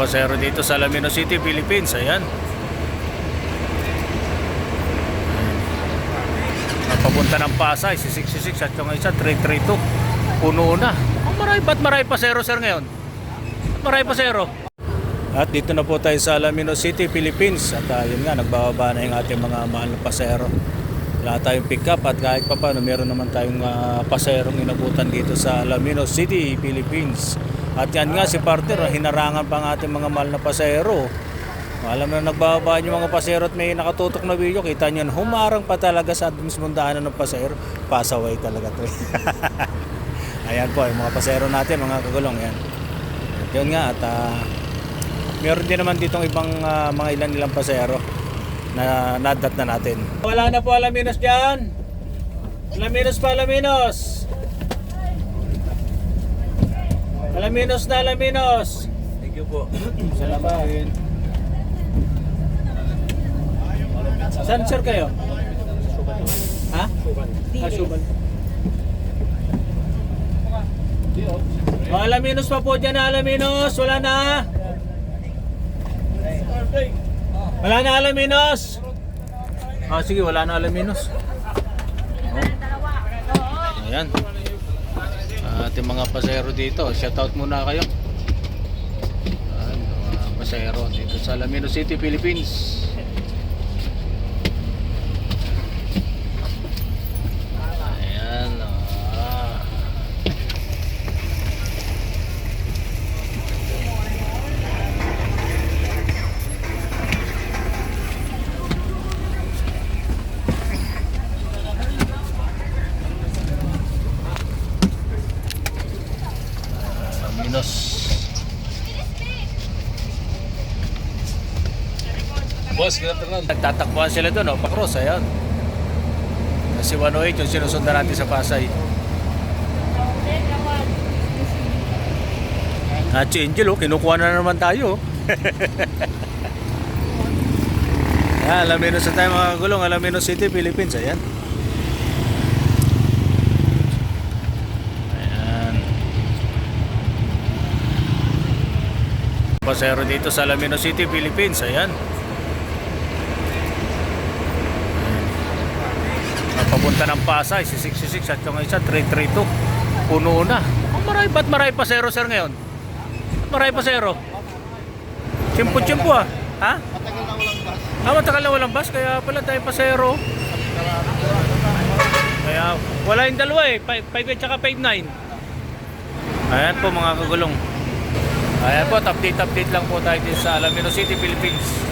Pasero dito sa Alaminos City, Philippines. Ayan. Papunta ng Pasay, si 66 at yung isa 332. Puno na. Ba't marami pasero sir ngayon? Marami pasero. At dito na po tayo sa Alaminos City, Philippines. At yun nga, nagbababa na yung ating mga mahal na pasero. Wala tayong pick up at kahit pa paano meron naman tayong paserong inabutan dito sa Alaminos City, Philippines. At yan nga si partner, hinarangan pa ang ating mga mahal na pasero. Alam mo na nagbababa yung mga pasero at may nakatutok na video, kita nyo humarang pa talaga sa mismong daanan ng pasero. Pasaway talaga to. Ayan po yung mga pasero natin, mga kagulong yan. At yun nga at meron din naman ditong ibang mga ilang pasero na nadat na natin. Wala na po Alaminos dyan. Alaminos pa, Alaminos. Alaminos na, Alaminos. Thank you po. Salamat. Saan sir kayo? Ha? Suban. Alaminos pa po dyan, Alaminos. Wala na. Wala na Alaminos. Sige, wala na Alaminos. Ayan. Ating mga pasero dito. Shoutout muna kayo. Ayan, mga pasero dito sa Alaminos City, Philippines. Ayan. Boss, ganun. Nagtatakbuhan sila doon, pa-cross, ayan. Kasi 108 yung sinusundan natin sa Pasay. At si Angel, kinukuha na naman tayo. Ayan, Alaminos na tayo mga gulong, Alaminos City, Philippines, ayan. Ayan. Pasero dito sa Alaminos City, Philippines, ayan. Papunta ng Pasay, si 66 at yung isa 332. Puno na. Ba't marami pasero sir ngayon? Marami pasero. Chimpo ah. Ha? Matagal na walang bus. Matagal na walang bus, kaya pala tayo pasero. Kaya wala yung dalawa 5 at saka 5-9. Ayan po mga kagulong. Ayan po, update lang po tayo din sa Alaminos City, Philippines.